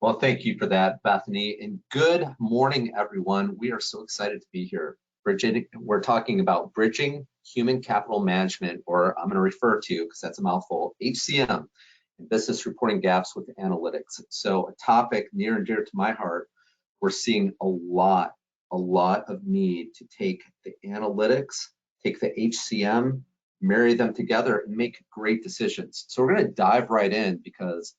Well, thank you for that, Bethany, and good morning, everyone. We are so excited to be here. We're talking about bridging human capital management, or I'm going to refer to, because that's a mouthful, HCM, and business reporting gaps with analytics. So a topic near and dear to my heart. We're seeing a lot of need to take the analytics, take the HCM, marry them together, and make great decisions. So we're going to dive right in because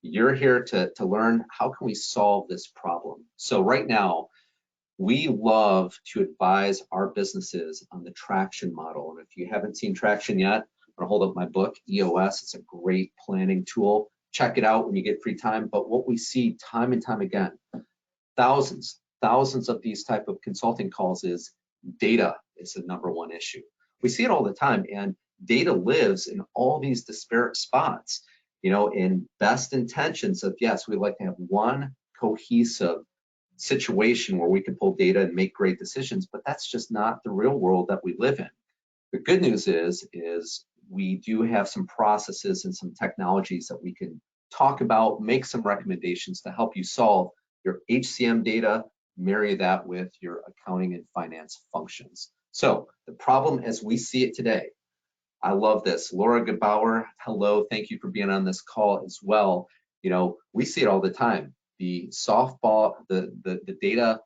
you're here to learn how can we solve this problem. So right now, we love to advise our businesses on the traction model. And if you haven't seen traction yet, I'm gonna hold up my book, EOS. It's a great planning tool. Check it out when you get free time. But what we see time and time again, thousands of these type of consulting calls is data is the #1 issue. We see it all the time, and data lives in all these disparate spots. You know, in best intentions of, yes, we'd like to have one cohesive situation where we can pull data and make great decisions, but that's just not the real world that we live in. The good news is we do have some processes and some technologies that we can talk about, make some recommendations to help you solve your HCM data, marry that with your accounting and finance functions. So the problem as we see it today, I love this. Laura Gebauer, hello, thank you for being on this call as well. You know, we see it all the time. The softball, the data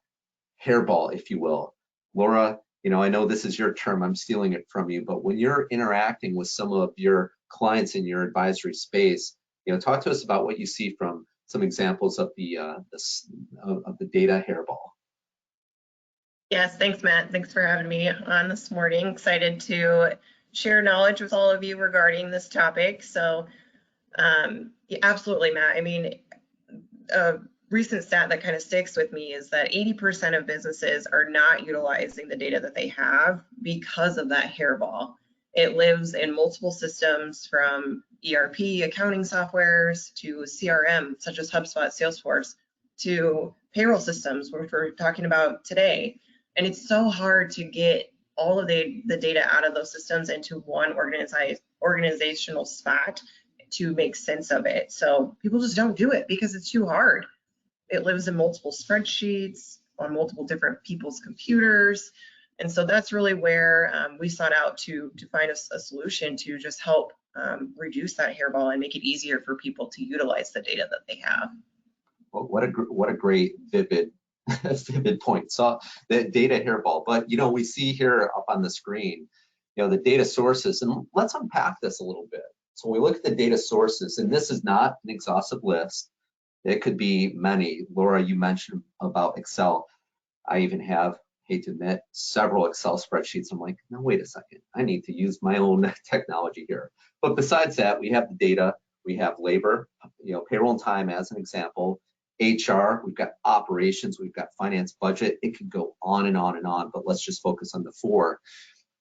hairball, if you will. Laura, you know, I know this is your term, I'm stealing it from you, but when you're interacting with some of your clients in your advisory space, you know, talk to us about what you see from some examples of the data hairball. Yes, thanks, Matt. Thanks for having me on this morning. Excited to share knowledge with all of you regarding this topic. So yeah, absolutely, Matt. I mean, a recent stat that kind of sticks with me is that 80% of businesses are not utilizing the data that they have because of that hairball. It lives in multiple systems, from ERP, accounting softwares, to CRM, such as HubSpot, Salesforce, to payroll systems, which we're talking about today. And it's so hard to get all of the data out of those systems into one organizational spot to make sense of it. So people just don't do it because it's too hard. It lives in multiple spreadsheets on multiple different people's computers. And so that's really where we sought out to find a solution to just help reduce that hairball and make it easier for people to utilize the data that they have. Well, what a great vivid point. So the data hairball, but you know, we see here up on the screen, you know, the data sources, and let's unpack this a little bit. So when we look at the data sources, and this is not an exhaustive list, it could be many. Laura, you mentioned about Excel. I even have, hate to admit, several Excel spreadsheets. I'm like, no, wait a second, I need to use my own technology here. But besides that, we have the data, we have labor, you know, payroll and time as an example, HR, we've got operations, we've got finance, budget. It could go on and on and on, but let's just focus on the 4.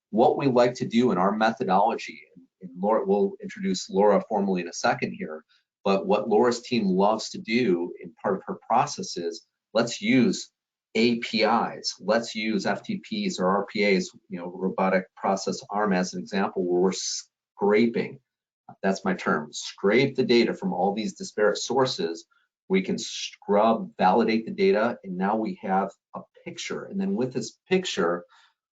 What we like to do in our methodology, and Laura, we'll introduce Laura formally in a second here, but what Laura's team loves to do in part of her process is, let's use APIs, let's use FTPs or RPAs, you know, robotic process arm as an example, where we're scraping, that's my term, scrape the data from all these disparate sources. We can scrub, validate the data, and now we have a picture. And then with this picture,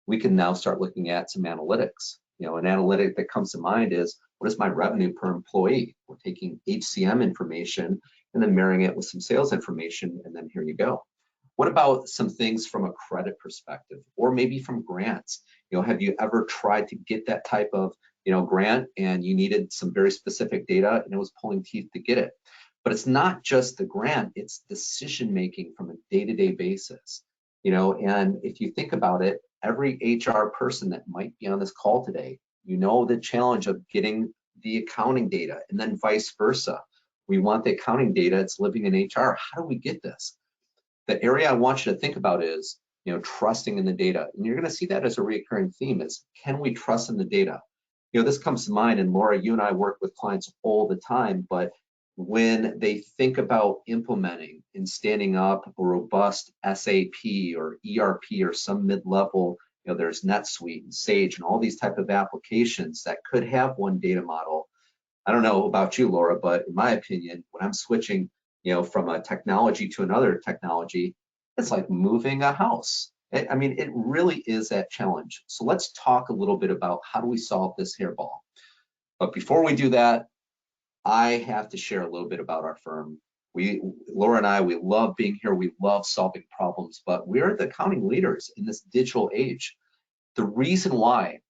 we can now start looking at some analytics. You know, an analytic that comes to mind is, what is my revenue per employee? We're taking HCM information and then marrying it with some sales information, and then here you go. What about some things from a credit perspective, or maybe from grants? You know, have you ever tried to get that type of, you know, grant and you needed some very specific data and it was pulling teeth to get it? But it's not just the grant, it's decision making from a day-to-day basis. You know, and if you think about it, every HR person that might be on this call today, you know the challenge of getting the accounting data, and then vice versa. We want the accounting data, it's living in HR. How do we get this? The area I want you to think about is, you know, trusting in the data. And you're going to see that as a recurring theme is, can we trust in the data? You know, this comes to mind, and Laura, you and I work with clients all the time, but when they think about implementing and standing up a robust SAP or ERP or some mid-level, you know, there's NetSuite and Sage and all these type of applications that could have one data model. I don't know about you, Laura, but in my opinion, when I'm switching from a technology to another technology, it's like moving a house. I mean, it really is that challenge. So let's talk a little bit about how do we solve this hairball. But before we do that, I have to share a little bit about our firm. Laura and I, we love being here. We love solving problems, but we're the accounting leaders in this digital age. The reason why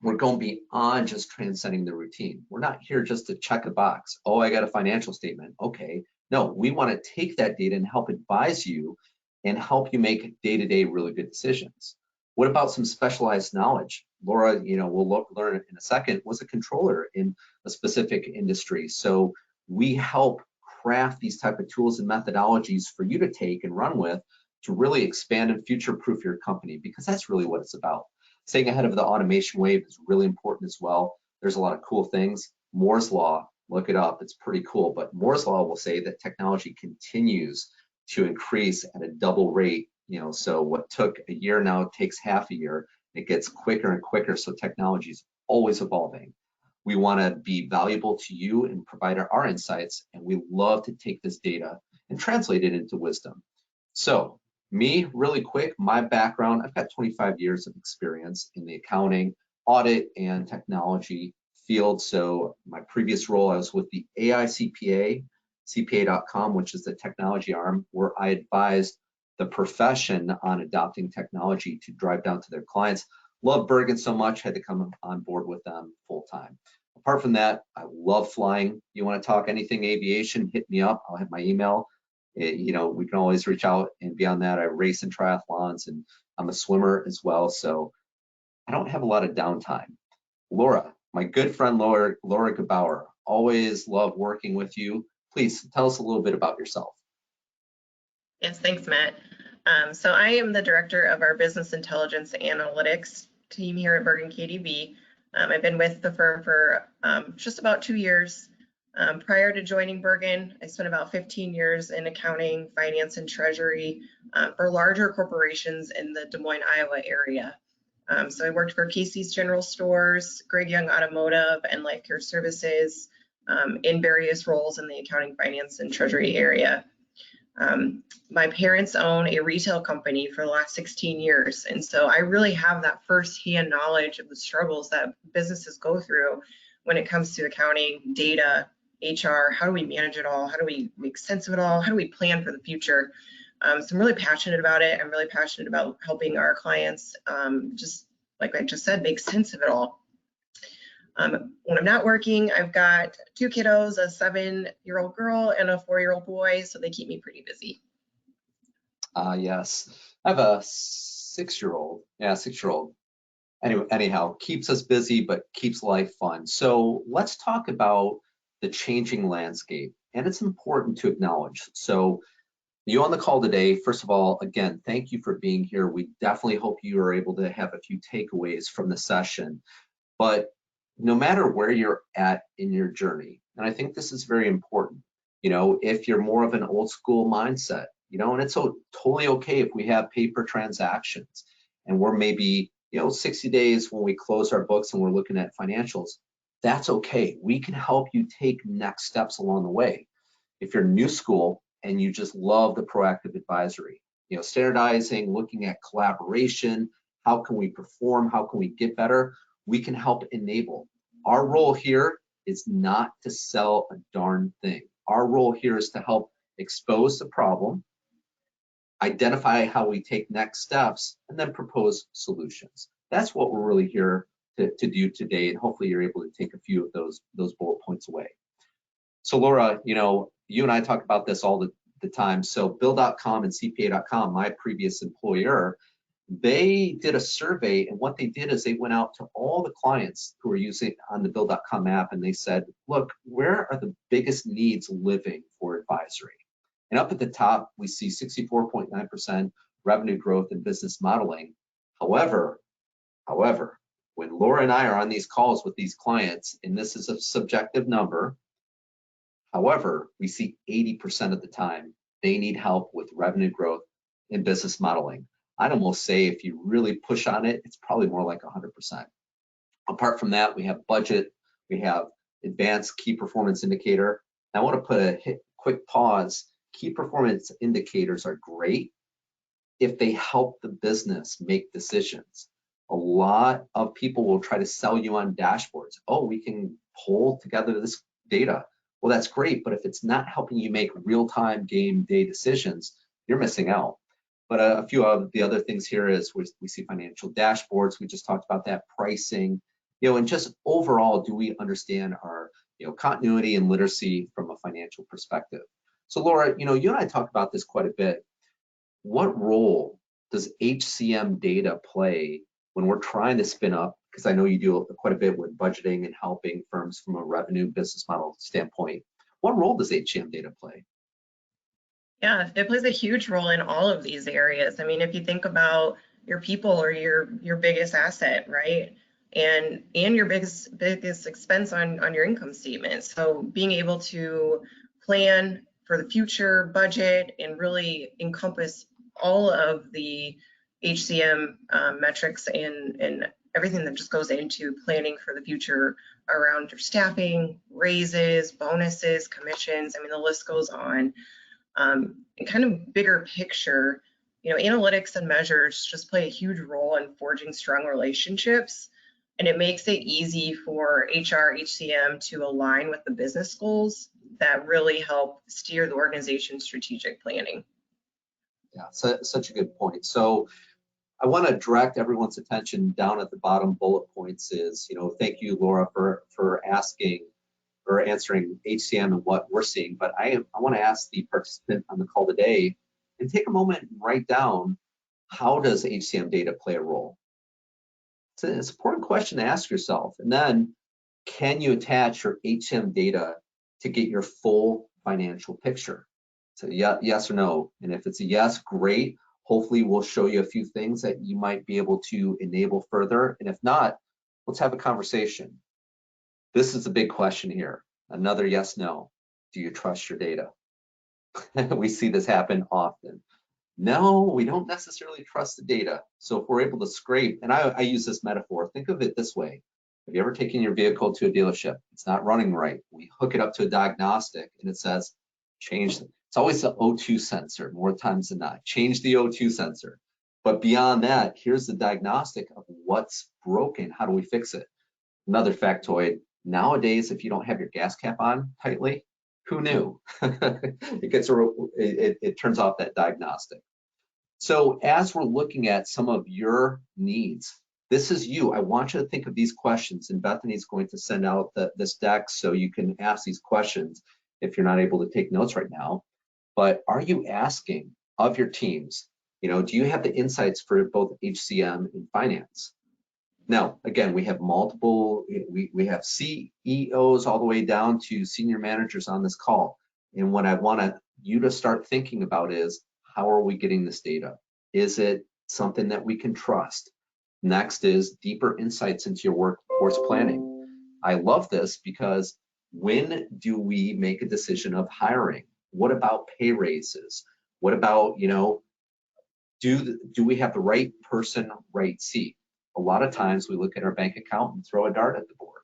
we're going beyond just transcending the routine. We're not here just to check a box. Oh, I got a financial statement. Okay. No, we want to take that data and help advise you and help you make day-to-day really good decisions. What about some specialized knowledge? Laura, we'll learn in a second, was a controller in a specific industry. So we help craft these type of tools and methodologies for you to take and run with to really expand and future-proof your company, because that's really what it's about. Staying ahead of the automation wave is really important as well. There's a lot of cool things. Moore's Law, look it up, it's pretty cool. But Moore's Law will say that technology continues to increase at a double rate. So what took a year now takes half a year. It gets quicker and quicker, so technology is always evolving. We want to be valuable to you and provide our insights, and we love to take this data and translate it into wisdom. So me, really quick, my background, I've got 25 years of experience in the accounting, audit, and technology field. So my previous role, I was with the AI CPA, CPA.com, which is the technology arm, where I advised the profession on adopting technology to drive down to their clients. Love Bergen so much, had to come on board with them full time. Apart from that, I love flying. You want to talk anything aviation, hit me up. I'll have my email. We can always reach out. And beyond that, I race in triathlons and I'm a swimmer as well. So I don't have a lot of downtime. Laura, my good friend Laura Gebauer, always love working with you. Please tell us a little bit about yourself. Yes, thanks, Matt. So I am the director of our business intelligence analytics team here at Bergen KDB. I've been with the firm for just about 2 years. Prior to joining Bergen, I spent about 15 years in accounting, finance, and treasury for larger corporations in the Des Moines, Iowa area. So I worked for Casey's General Stores, Greg Young Automotive, and Life Care Services in various roles in the accounting, finance, and treasury area. My parents own a retail company for the last 16 years, and so I really have that first-hand knowledge of the struggles that businesses go through when it comes to accounting, data, HR. How do we manage it all? How do we make sense of it all? How do we plan for the future? So I'm really passionate about it. I'm really passionate about helping our clients, just like I just said, make sense of it all. When I'm not working, I've got 2 kiddos, a 7-year-old girl and a 4-year-old boy, so they keep me pretty busy. Yes, I have a 6-year-old. Yeah, 6-year-old. Anyhow, keeps us busy, but keeps life fun. So let's talk about the changing landscape, and it's important to acknowledge. So you on the call today, first of all, again, thank you for being here. We definitely hope you are able to have a few takeaways from the session. But no matter where you're at in your journey, and I think this is very important, if you're more of an old school mindset, and it's totally okay if we have paper transactions and we're maybe 60 days when we close our books and we're looking at financials. That's okay. We can help you take next steps along the way. If you're new school and you just love the proactive advisory, standardizing, looking at collaboration, how can we perform, how can we get better, we can help enable. Our role here is not to sell a darn thing. Our role here is to help expose the problem, identify how we take next steps, and then propose solutions. That's what we're really here to do today, and hopefully you're able to take a few of those bullet points away. So Laura, you and I talk about this all the time. So Bill.com and CPA.com, my previous employer, they did a survey, and what they did is they went out to all the clients who were using on the Bill.com app, and they said, look, where are the biggest needs living for advisory? And up at the top, we see 64.9% revenue growth in business modeling. However, when Laura and I are on these calls with these clients, and this is a subjective number, however, we see 80% of the time they need help with revenue growth in business modeling. I'd almost say if you really push on it, it's probably more like 100%. Apart from that, we have budget, we have advanced key performance indicator. I want to put a quick pause. Key performance indicators are great if they help the business make decisions. A lot of people will try to sell you on dashboards. Oh, we can pull together this data. Well, that's great, but if it's not helping you make real-time game day decisions, you're missing out. But a few of the other things here is we see financial dashboards. We just talked about that, pricing, and just overall, do we understand our continuity and literacy from a financial perspective? So Laura, you and I talked about this quite a bit. What role does HCM data play when we're trying to spin up, because I know you do quite a bit with budgeting and helping firms from a revenue business model standpoint. What role does HCM data play? Yeah, it plays a huge role in all of these areas. I mean, if you think about your people or your biggest asset, right? And your biggest expense on your income statement. So being able to plan for the future, budget, and really encompass all of the HCM metrics and everything that just goes into planning for the future around your staffing, raises, bonuses, commissions. I mean, the list goes on. And kind of bigger picture, analytics and measures just play a huge role in forging strong relationships. And it makes it easy for HR, HCM to align with the business goals that really help steer the organization's strategic planning. Yeah, such a good point. So I want to direct everyone's attention down at the bottom bullet points is, thank you, Laura, for asking or answering HCM and what we're seeing. But I want to ask the participant on the call today and take a moment and write down, how does HCM data play a role? It's an important question to ask yourself. And then, can you attach your HCM data to get your full financial picture? So yes or no. And if it's a yes, great. Hopefully we'll show you a few things that you might be able to enable further. And if not, let's have a conversation. This is a big question here. Another yes, no. Do you trust your data? We see this happen often. No, we don't necessarily trust the data. So if we're able to scrape, and I use this metaphor, think of it this way. Have you ever taken your vehicle to a dealership? It's not running right. We hook it up to a diagnostic and it says, change it. It's always the O2 sensor, more times than not. Change the O2 sensor. But beyond that, here's the diagnostic of what's broken. How do we fix it? Another factoid, nowadays, if you don't have your gas cap on tightly, who knew? It turns off that diagnostic. So as we're looking at some of your needs, this is you. I want you to think of these questions, and Bethany's going to send out this deck so you can ask these questions if you're not able to take notes right now. But are you asking of your teams, do you have the insights for both HCM and finance? Now, again, we have multiple, we have CEOs all the way down to senior managers on this call. And what I want you to start thinking about is, how are we getting this data? Is it something that we can trust? Next is deeper insights into your workforce planning. I love this because when do we make a decision of hiring? What about pay raises? What about, do we have the right person, right seat? A lot of times we look at our bank account and throw a dart at the board.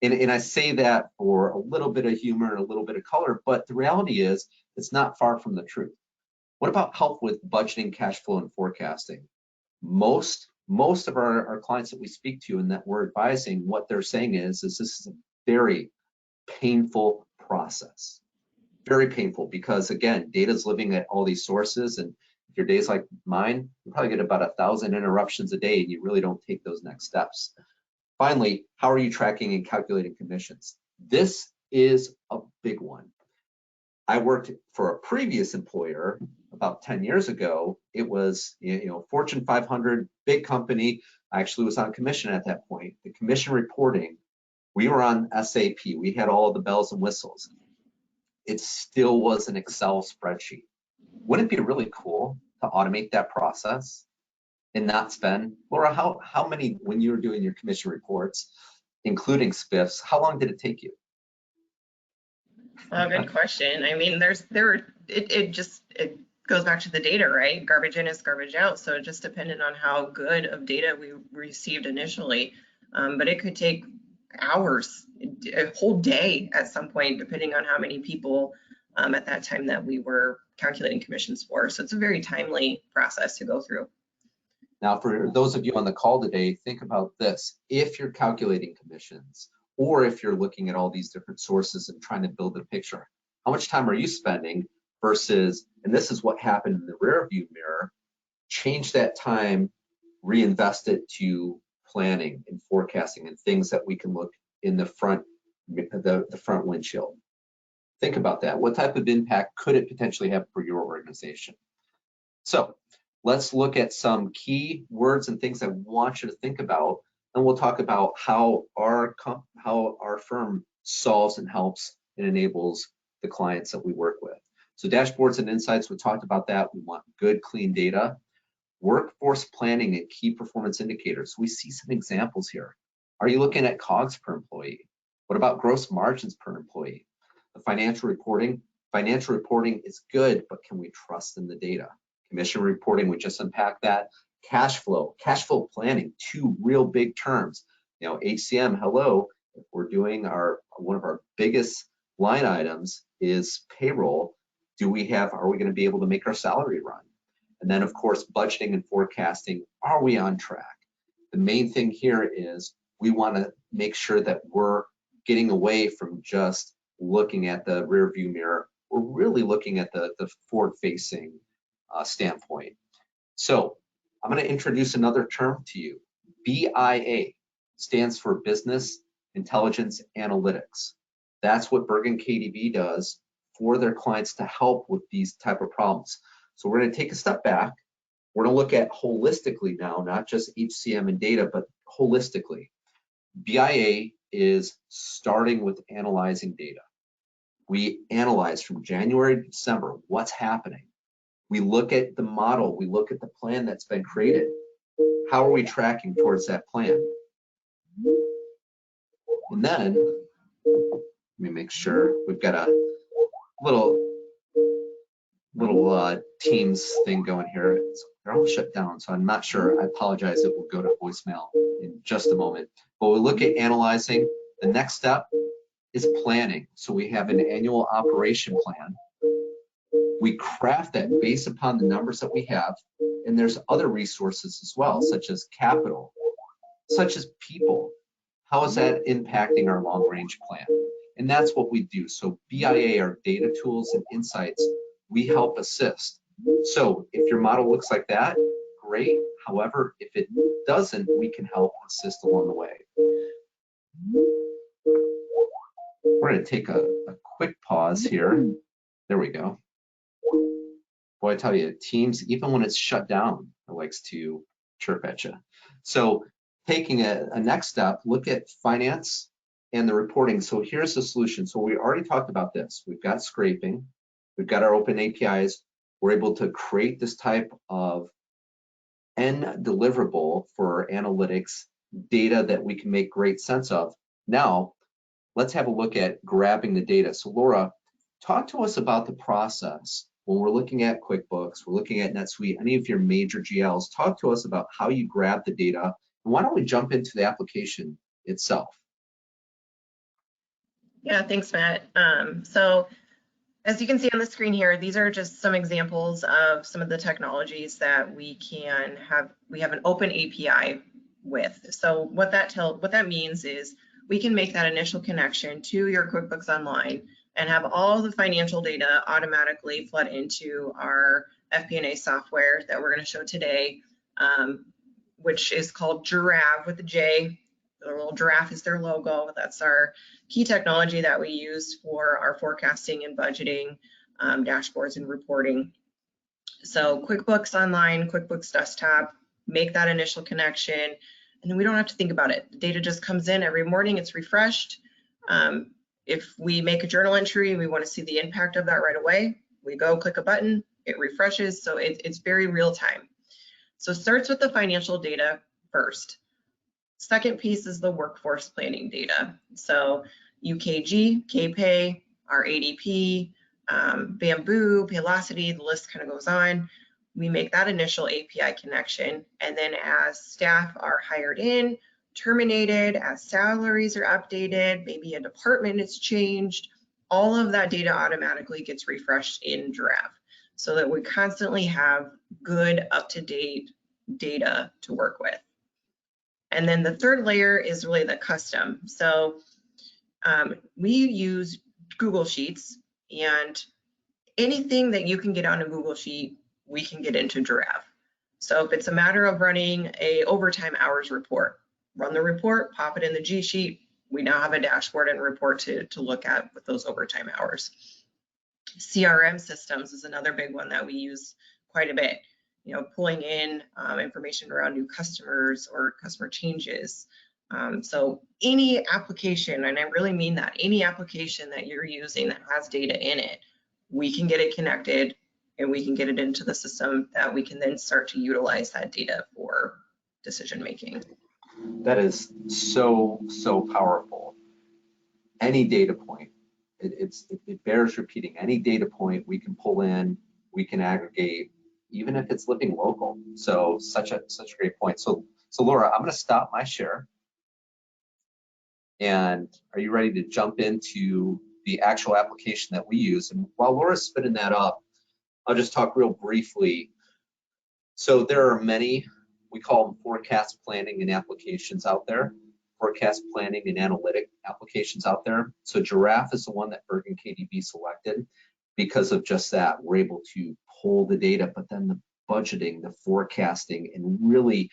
And I say that for a little bit of humor and a little bit of color, but the reality is it's not far from the truth. What about help with budgeting, cash flow, and forecasting? Most of our clients that we speak to and that we're advising, what they're saying is this is a very painful process. Very painful because, again, data is living at all these sources, and if your day's like mine, you probably get about 1,000 interruptions a day and you really don't take those next steps. Finally, how are you tracking and calculating commissions? This is a big one. I worked for a previous employer about 10 years ago. It was, Fortune 500, big company. I actually was on commission at that point. The commission reporting, we were on SAP. We had all the bells and whistles. It still was an Excel spreadsheet. Wouldn't it be really cool to automate that process and not spend, Laura, how many, when you were doing your commission reports, including spiffs, how long did it take you? Oh, good question. I mean, it goes back to the data, right? Garbage in is garbage out. So it just depended on how good of data we received initially. But it could take hours, a whole day at some point, depending on how many people at that time that we were calculating commissions for. So it's a very timely process to go through. Now, for those of you on the call today, think about this. If you're calculating commissions, or if you're looking at all these different sources and trying to build a picture, how much time are you spending versus, and this is what happened in the rear view mirror, change that time, reinvest it to planning and forecasting and things that we can look in the front, the front windshield. Think about that. What type of impact could it potentially have for your organization? So let's look at some key words and things I want you to think about, and we'll talk about how our firm solves and helps and enables the clients that we work with. So dashboards and insights, we talked about that. We want good, clean data. Workforce planning and key performance indicators. We see some examples here. Are you looking at COGS per employee? What about gross margins per employee? The financial reporting. Financial reporting is good, but can we trust in the data? Commission reporting, we just unpacked that. Cash flow planning, two real big terms. You know, HCM, hello, if we're doing one of our biggest line items is payroll, are we going to be able to make our salary run? And then of course, budgeting and forecasting, are we on track? The main thing here is we want to make sure that we're getting away from just looking at the rear view mirror. We're really looking at the forward facing standpoint. So I'm going to introduce another term to you. BIA stands for Business Intelligence Analytics. That's what Bergen KDB does for their clients to help with these type of problems. So we're going to take a step back. We're going to look at holistically now, not just HCM and data, but holistically. BIA is starting with analyzing data. We analyze from January to December what's happening. We look at the model, we look at the plan that's been created. How are we tracking towards that plan? And then, let me make sure we've got a little Teams thing going here. They're all shut down, so I'm not sure. I apologize. It will go to voicemail in just a moment. But we'll look at analyzing. The next step is planning. So we have an annual operation plan. We craft that based upon the numbers that we have, and there's other resources as well, such as capital, such as people. How is that impacting our long-range plan? And that's what we do. So BIA, our data tools and insights, we help assist. So if your model looks like that, great. However, if it doesn't, we can help assist along the way. We're going to take a quick pause here. There we go. Boy, I tell you, Teams, even when it's shut down, it likes to chirp at you. So taking a next step, look at finance and the reporting. So here's the solution. So we already talked about this. We've got scraping. We've got our open APIs. We're able to create this type of end deliverable for analytics data that we can make great sense of. Now, let's have a look at grabbing the data. So Laura, talk to us about the process. When we're looking at QuickBooks, we're looking at NetSuite, any of your major GLs, talk to us about how you grab the data. And why don't we jump into the application itself? Yeah, thanks, Matt. So as you can see on the screen here, these are just some examples of some of the technologies that we have an open API with. So what that means is we can make that initial connection to your QuickBooks Online and have all the financial data automatically flood into our FP&A software that we're going to show today, which is called Giraffe with a J. The little giraffe is their logo. That's our key technology that we use for our forecasting and budgeting, dashboards and reporting. So QuickBooks Online, QuickBooks Desktop, make that initial connection, and then we don't have to think about it. The data just comes in every morning, it's refreshed. If we make a journal entry, we want to see the impact of that right away. We go click a button, it refreshes, so it's very real time. So it starts with the financial data first. Second piece is the workforce planning data. So UKG, KPay, our ADP, Bamboo, Paylocity, the list kind of goes on. We make that initial API connection, and then as staff are hired in, terminated, as salaries are updated, maybe a department is changed, all of that data automatically gets refreshed in Giraffe so that we constantly have good, up-to-date data to work with. And then the third layer is really the custom. So we use Google Sheets, and anything that you can get on a Google Sheet, we can get into Giraffe. So if it's a matter of running a overtime hours report, run the report, pop it in the G Sheet. We now have a dashboard and report to look at with those overtime hours. CRM systems is another big one that we use quite a bit. You know, pulling in information around new customers or customer changes. So any application, and I really mean that, any application that you're using that has data in it, we can get it connected and we can get it into the system that we can then start to utilize that data for decision making. That is so powerful. Any data point, it bears repeating. Any data point we can pull in, we can aggregate, even if it's living local. So such a great point. So Laura, I'm going to stop my share. And are you ready to jump into the actual application that we use? And while Laura's spinning that up, I'll just talk real briefly. So there are many, we call them forecast planning and applications out there, forecast planning and analytic applications out there. So Giraffe is the one that Bergen KDB selected because of just that. We're able to pull the data, but then the budgeting, the forecasting, and really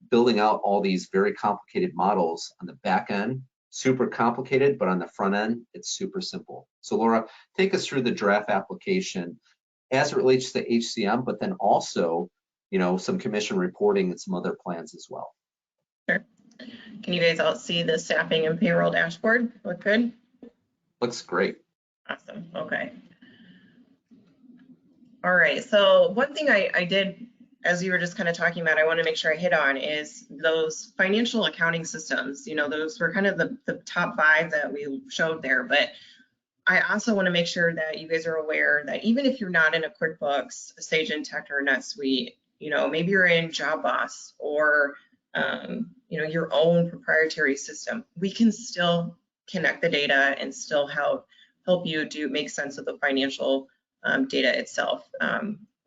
building out all these very complicated models on the back end, super complicated, but on the front end, it's super simple. So Laura, take us through the Giraffe application as it relates to HCM, but then also, you know, some commission reporting and some other plans as well. Sure. Can you guys all see the staffing and payroll dashboard? Look good? Looks great. Awesome. Okay. All right. So one thing I did, as you were just kind of talking about, I want to make sure I hit on is those financial accounting systems. You know, those were kind of the top 5 that we showed there, but I also want to make sure that you guys are aware that even if you're not in a QuickBooks, a Sage Intacct, or NetSuite, you know, maybe you're in JobBoss or you know, your own proprietary system, we can still connect the data and still help you make sense of the financial data itself.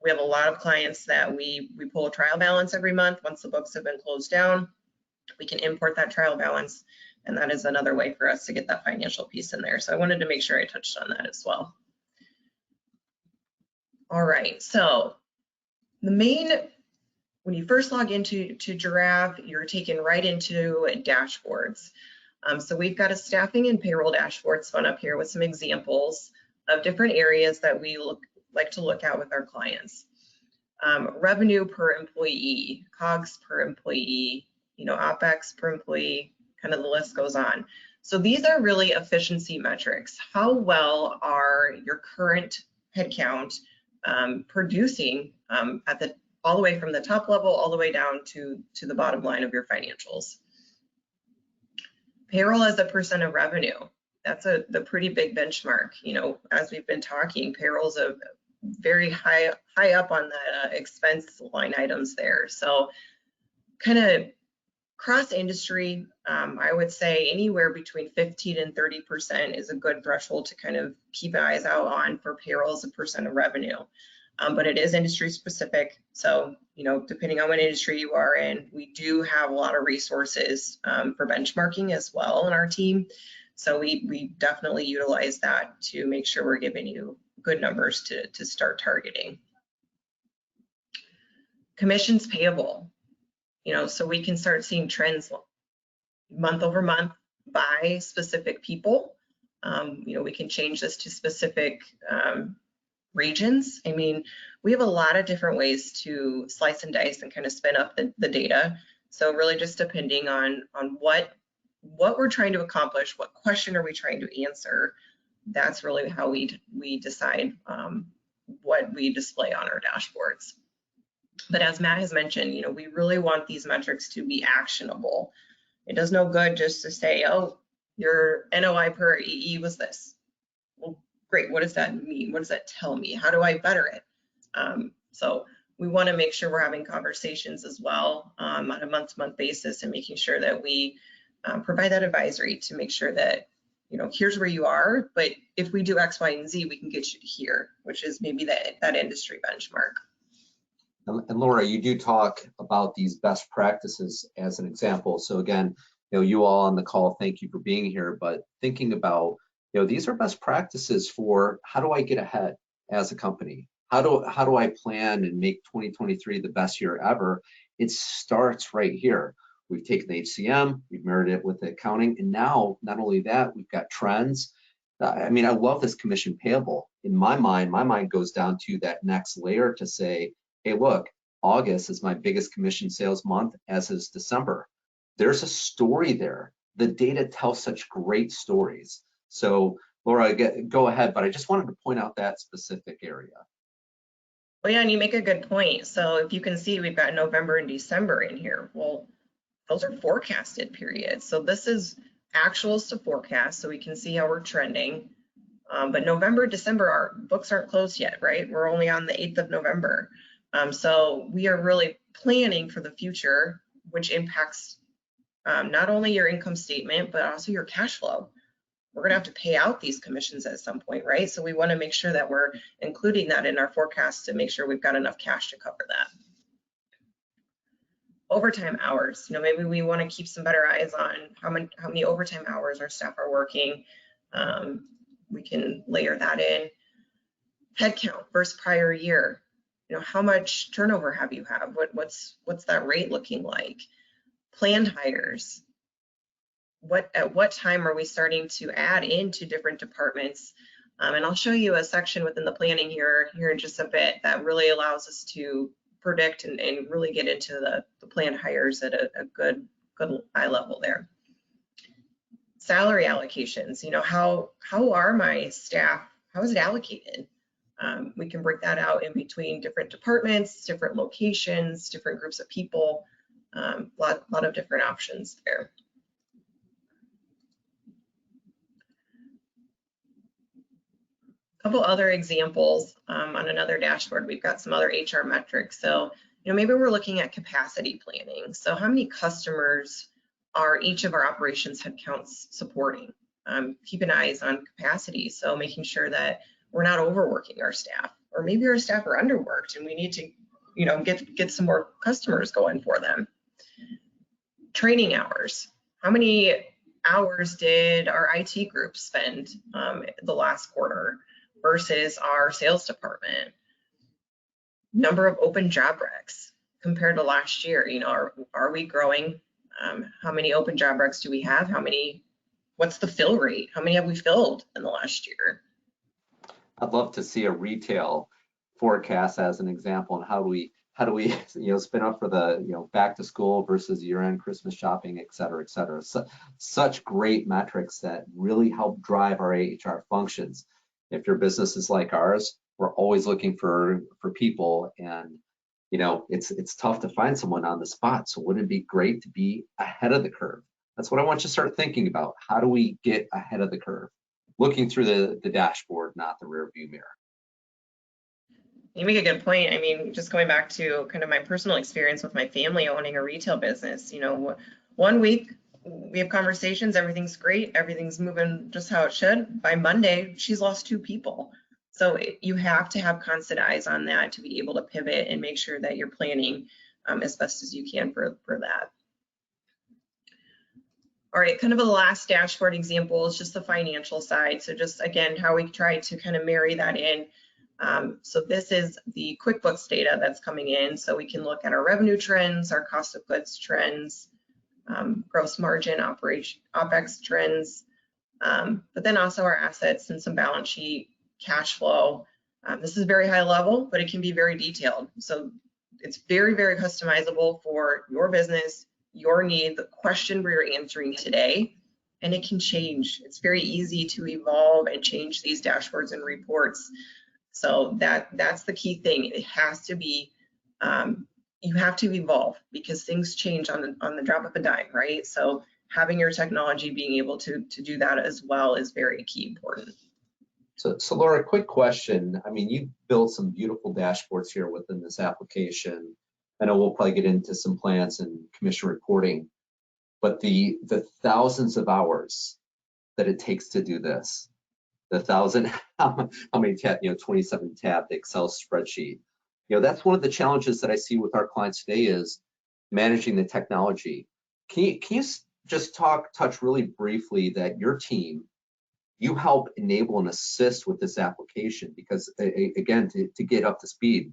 We have a lot of clients that we pull a trial balance every month. Once the books have been closed down, we can import that trial balance, and that is another way for us to get that financial piece in there. So I wanted to make sure I touched on that as well. All right, so when you first log into Giraffe, you're taken right into dashboards. So we've got a staffing and payroll dashboard spun up here with some examples of different areas that we like to look at with our clients. Revenue per employee, COGS per employee, you know, OPEX per employee, kind of the list goes on. So these are really efficiency metrics. How well are your current headcount producing all the way from the top level all the way down to the bottom line of your financials? Payroll as a percent of revenue. That's the pretty big benchmark. You know, as we've been talking, payroll's a very high up on the expense line items there. So kind of cross industry, I would say anywhere between 15 and 30% is a good threshold to kind of keep eyes out on for payroll as a percent of revenue. But it is industry specific. So, you know, depending on what industry you are in, we do have a lot of resources for benchmarking as well in our team. So we definitely utilize that to make sure we're giving you good numbers to start targeting. Commissions payable, you know, so we can start seeing trends month over month by specific people. You know, we can change this to specific regions. I mean, we have a lot of different ways to slice and dice and kind of spin up the data. So really just depending on what we're trying to accomplish, what question are we trying to answer, that's really how we decide what we display on our dashboards. But as Matt has mentioned, you know, we really want these metrics to be actionable. It does no good just to say, oh, your NOI per EE was this. Well, great, what does that mean? What does that tell me? How do I better it? So we want to make sure we're having conversations as well on a month-to-month basis and making sure that we provide that advisory to make sure that here's where you are, but if we do X, Y, and Z, we can get you to here, which is maybe that industry benchmark. And Laura, you do talk about these best practices as an example. So again, you all on the call, thank you for being here, but thinking about, these are best practices for how do I get ahead as a company? How do I plan and make 2023 the best year ever? It starts right here. We've taken the HCM, we've married it with the accounting, and now not only that, we've got trends. I love this commission payable. In my mind goes down to that next layer to say, hey, look, August is my biggest commission sales month, as is December. There's a story there. The data tells such great stories. So Laura, go ahead, but I just wanted to point out that specific area. Well, yeah, and you make a good point. So if you can see, we've got November and December in here. Well, those are forecasted periods. So this is actuals to forecast, so we can see how we're trending. But November, December, our books aren't closed yet, right? We're only on the 8th of November. So we are really planning for the future, which impacts not only your income statement, but also your cash flow. We're going to have to pay out these commissions at some point, right? So we want to make sure that we're including that in our forecast to make sure we've got enough cash to cover that. Overtime hours, maybe we want to keep some better eyes on how many overtime hours our staff are working. We can layer that in. Headcount versus prior year. How much turnover have you had? What's that rate looking like? Planned hires. At what time are we starting to add into different departments? And I'll show you a section within the planning here in just a bit that really allows us to predict and really get into the planned hires at a good high level there. Salary allocations, how are my staff, how is it allocated? We can break that out in between different departments, different locations, different groups of people, lot of different options there. A couple other examples on another dashboard. We've got some other HR metrics. So, maybe we're looking at capacity planning. So how many customers are each of our operations headcounts supporting? Keeping eyes on capacity. So making sure that we're not overworking our staff, or maybe our staff are underworked and we need to, get some more customers going for them. Training hours. How many hours did our IT group spend the last quarter versus our sales department? Number of open job recs compared to last year. Are we growing? How many open job recs do we have? What's the fill rate? How many have we filled in the last year? I'd love to see a retail forecast as an example on how do we spin up for the back to school versus year-end Christmas shopping, et cetera, et cetera. Such great metrics that really help drive our HR functions. If your business is like ours, we're always looking for people, and it's tough to find someone on the spot. So wouldn't it be great to be ahead of the curve? That's what I want you to start thinking about. How do we get ahead of the curve? Looking through the dashboard, not the rear view mirror. You make a good point. Just going back to kind of my personal experience with my family owning a retail business, 1 week we have conversations, everything's great, everything's moving just how it should. By Monday, she's lost 2 people. So you have to have constant eyes on that to be able to pivot and make sure that you're planning as best as you can for that. All right, kind of a last dashboard example is just the financial side. So just again, how we try to kind of marry that in. So this is the QuickBooks data that's coming in. So we can look at our revenue trends, our cost of goods trends, gross margin, OpEx trends, but then also our assets and some balance sheet, cash flow. This is very high level, but it can be very detailed. So it's very, very customizable for your business, your need, the question we're answering today, and it can change. It's very easy to evolve and change these dashboards and reports. So that's the key thing. It has to be, you have to evolve because things change on the drop of a dime, right? So having your technology being able to do that as well is very key important. So Laura, quick question. You built some beautiful dashboards here within this application. I know we'll probably get into some plans and commission reporting, but the thousands of hours that it takes to do this. The thousand, how many tab, 27 tab Excel spreadsheet. That's one of the challenges that I see with our clients today is managing the technology. Can you just touch really briefly that your team, you help enable and assist with this application? Because again, to get up to speed,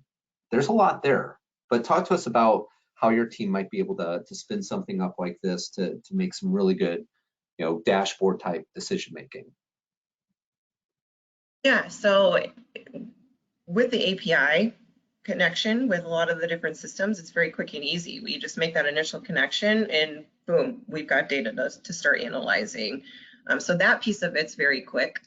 there's a lot there, but talk to us about how your team might be able to spin something up like this to make some really good, dashboard type decision making. Yeah, so with the API connection with a lot of the different systems, it's very quick and easy. We just make that initial connection and boom, we've got data to start analyzing. So that piece of it's very quick.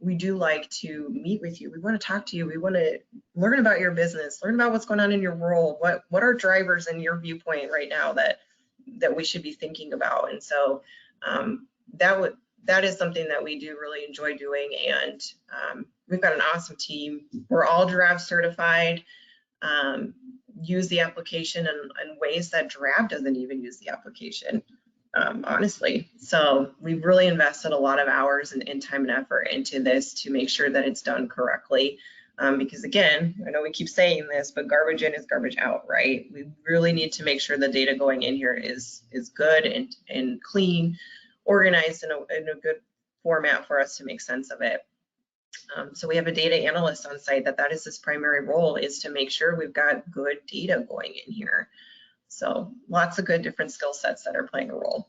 We do like to meet with you. We want to talk to you. We want to learn about your business, learn about what's going on in your world. What are drivers in your viewpoint right now that we should be thinking about? And so that is something that we do really enjoy doing. And we've got an awesome team. We're all Giraffe certified. Use the application in ways that Giraffe doesn't even use the application. Honestly. So we've really invested a lot of hours and time and effort into this to make sure that it's done correctly. Because again, I know we keep saying this, but garbage in is garbage out, right? We really need to make sure the data going in here is good and clean, organized in a good format for us to make sense of it. So we have a data analyst on site that is his primary role, is to make sure we've got good data going in here. So lots of good different skill sets that are playing a role.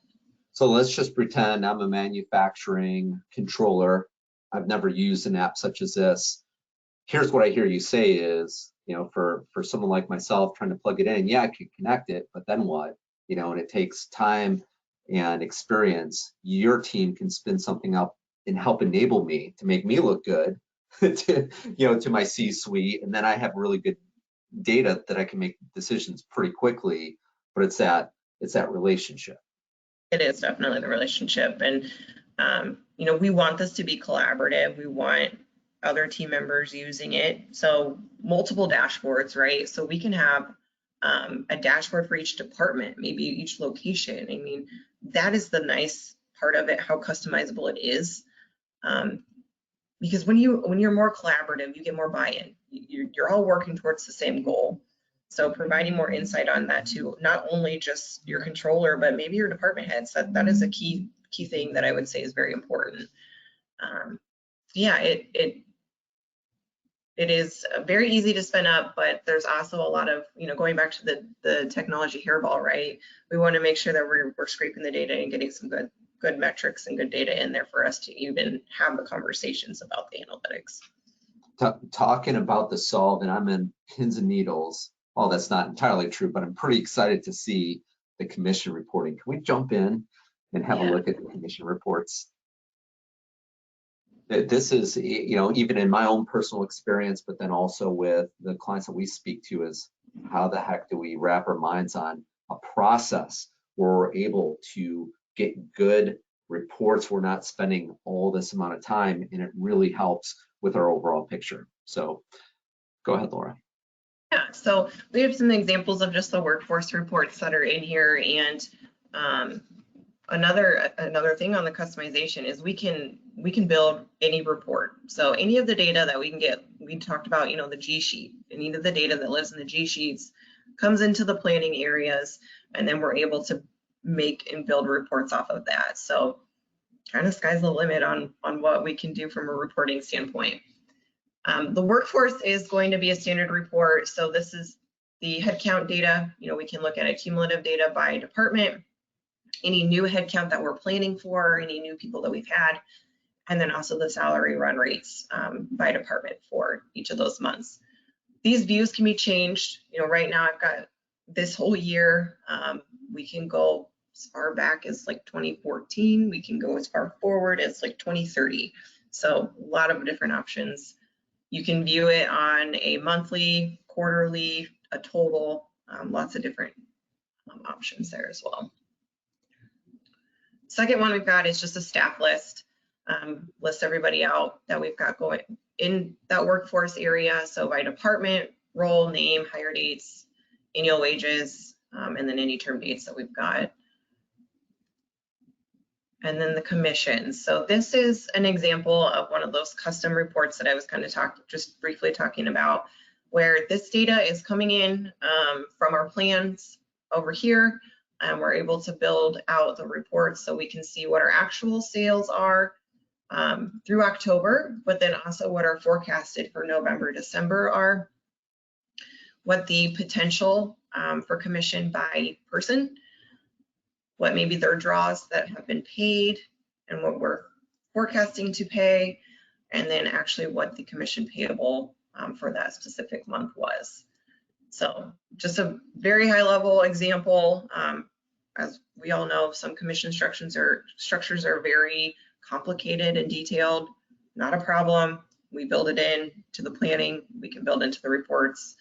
So let's just pretend I'm a manufacturing controller. I've never used an app such as this. Here's what I hear you say is, for someone like myself trying to plug it in, yeah, I can connect it, but then what? And it takes time and experience. Your team can spin something up and help enable me to make me look good to my C-suite, and then I have really good data that I can make decisions pretty quickly. But it's that relationship. It is definitely the relationship, and we want this to be collaborative. We want other team members using it, so multiple dashboards, right? So we can have a dashboard for each department, maybe each location. I mean, that is the nice part of it, how customizable it is. Because when you're more collaborative, you get more buy-in. You're all working towards the same goal. So providing more insight on that to not only just your controller, but maybe your department heads. That is a key thing that I would say is very important. Yeah, it is very easy to spin up, but there's also a lot of, going back to the technology hairball, right? We want to make sure that we're scraping the data and getting some good metrics and good data in there for us to even have the conversations about the analytics. Talking about the solve, and I'm in pins and needles. Well, that's not entirely true, but I'm pretty excited to see the commission reporting. Can we jump in and have a look at the commission reports? This is, even in my own personal experience, but then also with the clients that we speak to, is how the heck do we wrap our minds on a process where we're able to get good reports? We're not spending all this amount of time, and it really helps with our overall picture. So go ahead, Laura. Yeah, so we have some examples of just the workforce reports that are in here, and another thing on the customization is we can build any report. So any of the data that we can get, we talked about, the G sheet, any of the data that lives in the G sheets comes into the planning areas, and then we're able to make and build reports off of that. So kind of sky's the limit on what we can do from a reporting standpoint. The workforce is going to be a standard report. So this is the headcount data. We can look at accumulative data by department, any new headcount that we're planning for, any new people that we've had, and then also the salary run rates by department for each of those months. These views can be changed. Right now I've got this whole year. We can go as far back as like 2014. We can go as far forward as like 2030. So a lot of different options. You can view it on a monthly, quarterly, a total, lots of different options there as well. Second one we've got is just a staff list. Lists everybody out that we've got going in that workforce area. So by department, role, name, hire dates, annual wages, and then any term dates that we've got. and then the commissions. So this is an example of one of those custom reports that I was kind of just briefly talking about, where this data is coming in from our plans over here, and we're able to build out the reports so we can see what our actual sales are through October, but then also what our forecasted for November, December are, what the potential for commission by person, what maybe their draws that have been paid and what we're forecasting to pay, and then actually what the commission payable for that specific month was. So just a very high level example. As we all know, some commission structures are very complicated and detailed. Not a problem. We build it in to the planning. We can build into the reports.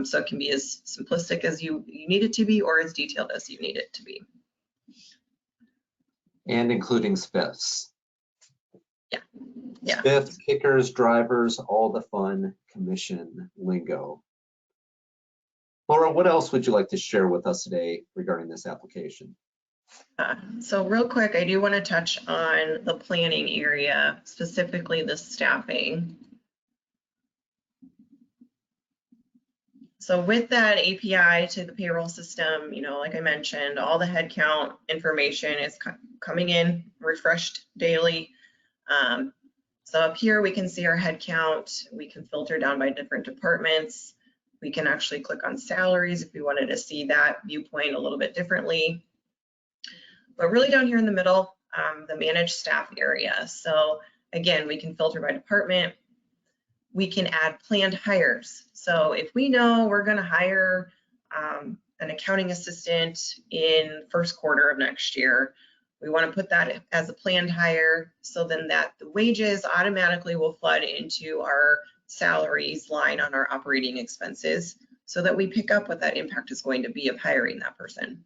So it can be as simplistic as you need it to be, or as detailed as you need it to be. And including spiffs. Yeah. Spiffs, kickers, drivers, all the fun commission lingo. Laura, what else would you like to share with us today regarding this application? So real quick, I do want to touch on the planning area, specifically the staffing. So with that API to the payroll system, like I mentioned, all the headcount information is coming in refreshed daily. So up here, we can see our headcount. We can filter down by different departments. We can actually click on salaries if we wanted to see that viewpoint a little bit differently. But really down here in the middle, the managed staff area. So again, we can filter by department. We can add planned hires. So if we know we're going to hire an accounting assistant in first quarter of next year, we want to put that as a planned hire, so then that the wages automatically will flood into our salaries line on our operating expenses, so that we pick up what that impact is going to be of hiring that person.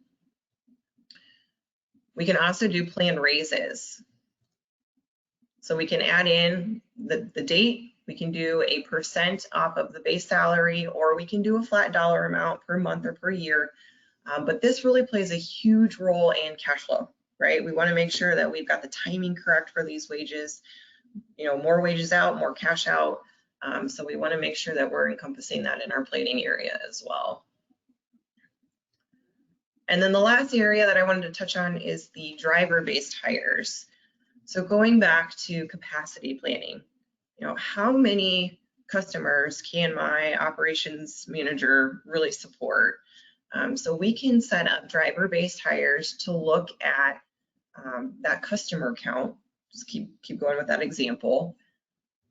We can also do planned raises. So we can add in the date. We can do a % off of the base salary, or we can do a flat dollar amount per month or per year. But this really plays a huge role in cash flow, right? We want to make sure that we've got the timing correct for these wages. More wages out, more cash out. So we want to make sure that we're encompassing that in our planning area as well. And then the last area that I wanted to touch on is the driver-based hires. So going back to capacity planning, how many customers can my operations manager really support? So we can set up driver-based hires to look at that customer count. Just keep going with that example.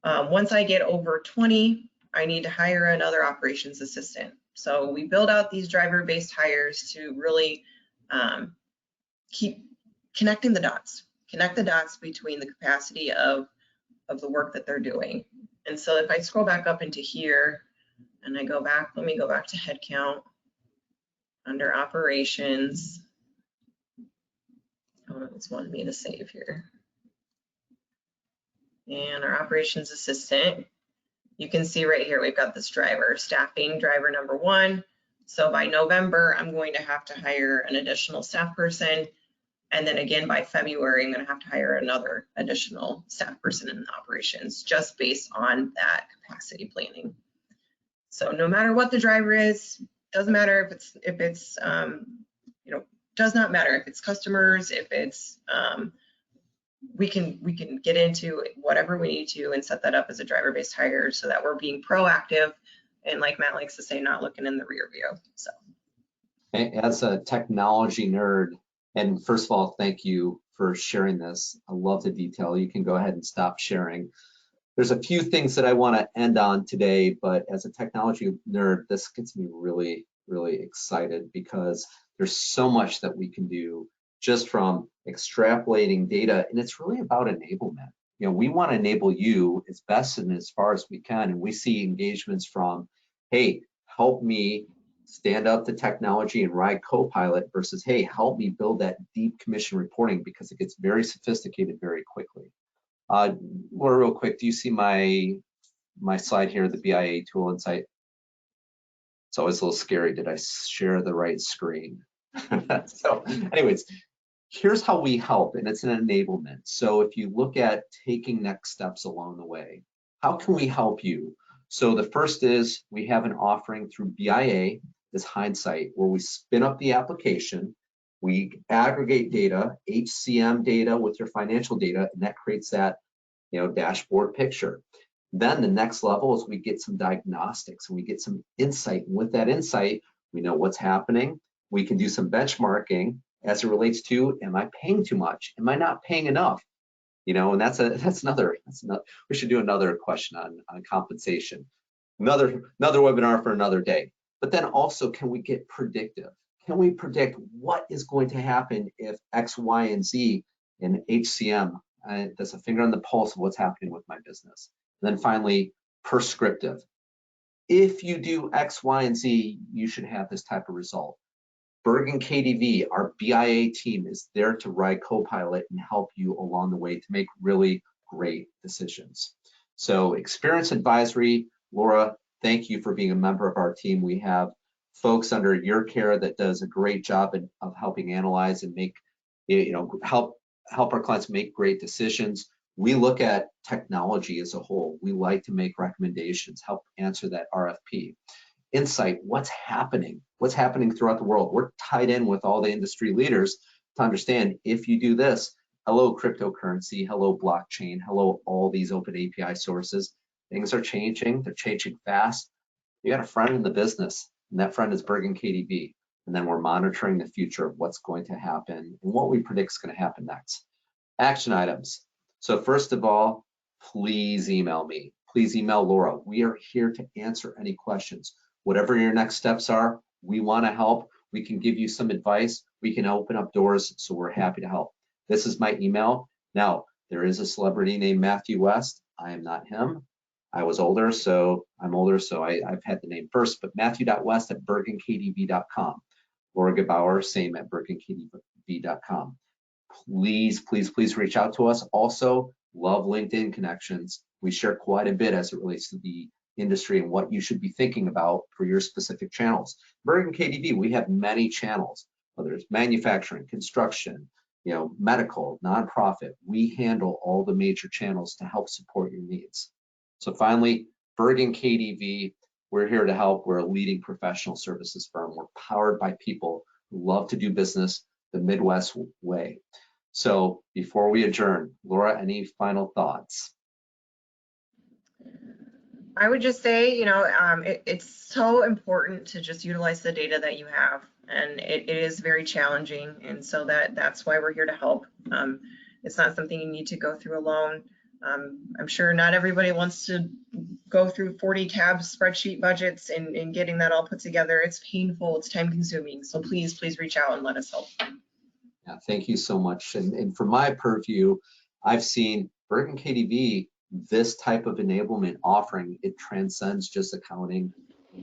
Once I get over 20, I need to hire another operations assistant. So we build out these driver-based hires to really keep connecting the dots. Connect the dots between the capacity of the work that they're doing. And so if I scroll back up into here and I go back, let me go back to headcount under operations. Oh, it's wanting me to save here. And our operations assistant, you can see right here, we've got this driver, staffing driver number 1. So by November, I'm going to have to hire an additional staff person. And then again, by February, I'm going to have to hire another additional staff person in operations, just based on that capacity planning. So no matter what the driver is, doesn't matter if it's does not matter if it's customers, if it's we can get into whatever we need to and set that up as a driver-based hire, so that we're being proactive and, like Matt likes to say, not looking in the rear view. So as a technology nerd, and first of all, thank you for sharing this. I love the detail. You can go ahead and stop sharing. There's a few things that I want to end on today, but as a technology nerd, this gets me really, really excited, because there's so much that we can do just from extrapolating data, and it's really about enablement. We want to enable you as best and as far as we can, and we see engagements from, hey, help me stand up the technology and ride Copilot, versus, hey, help me build that deep commission reporting, because it gets very sophisticated very quickly. Laura, real quick, do you see my slide here, the BIA tool insight? It's always a little scary. Did I share the right screen? So anyways, Here's how we help, and it's an enablement. So if you look at taking next steps along the way, how can we help you? So the first is we have an offering through BIA, this Hindsight, where we spin up the application, we aggregate data, HCM data with your financial data, and that creates that dashboard picture. Then the next level is we get some diagnostics and we get some insight. And with that insight, we know what's happening. We can do some benchmarking as it relates to, am I paying too much? Am I not paying enough? And that's another, we should do another question on compensation. Another webinar for another day. But then also, can we get predictive? Can we predict what is going to happen if X, Y, and Z in HCM? That's a finger on the pulse of what's happening with my business. And then finally, prescriptive. If you do X, Y, and Z, you should have this type of result. Bergen KDV, our BIA team, is there to ride co-pilot and help you along the way to make really great decisions. So Experience Advisory, Laura, thank you for being a member of our team. We have folks under your care that does a great job of helping analyze and make, help our clients make great decisions. We look at technology as a whole. We like to make recommendations, help answer that RFP. Insight, what's happening throughout the world. We're tied in with all the industry leaders to understand, if you do this, hello cryptocurrency, hello blockchain, hello all these open API sources, things are changing, they're changing fast. You got a friend in the business, and that friend is Bergen KDV. And then we're monitoring the future of what's going to happen and what we predict is going to happen next. Action items. So first of all, please email me. Please email Laura. We are here to answer any questions. Whatever your next steps are, we want to help. We can give you some advice. We can open up doors, so we're happy to help. This is my email. Now, there is a celebrity named Matthew West. I am not him. I was older, so I'm older, so I've had the name first, but matthew.west@bergenkdv.com. Laura Gebauer, same at bergenkdv.com. Please, please, please reach out to us. Also, love LinkedIn connections. We share quite a bit as it relates to the industry and what you should be thinking about for your specific channels. Bergen KDV, we have many channels, whether it's manufacturing, construction, medical, nonprofit. We handle all the major channels to help support your needs. So finally, Bergen KDV, we're here to help. We're a leading professional services firm. We're powered by people who love to do business the Midwest way. So before we adjourn, Laura, any final thoughts? I would just say, it's so important to just utilize the data that you have, and it is very challenging, and so that's why we're here to help. It's not something you need to go through alone. I'm sure not everybody wants to go through 40 tab spreadsheet budgets and getting that all put together. It's painful, it's time consuming, so please reach out and let us help. Yeah, thank you so much. And from my purview, I've seen Bergen KDV, this type of enablement offering, it transcends just accounting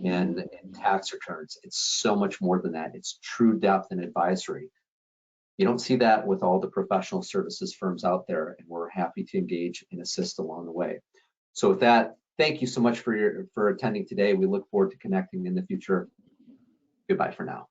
and tax returns. It's so much more than that. It's true depth and advisory. You don't see that with all the professional services firms out there, and we're happy to engage and assist along the way. So with that, thank you so much for attending today. We look forward to connecting in the future. Goodbye for now.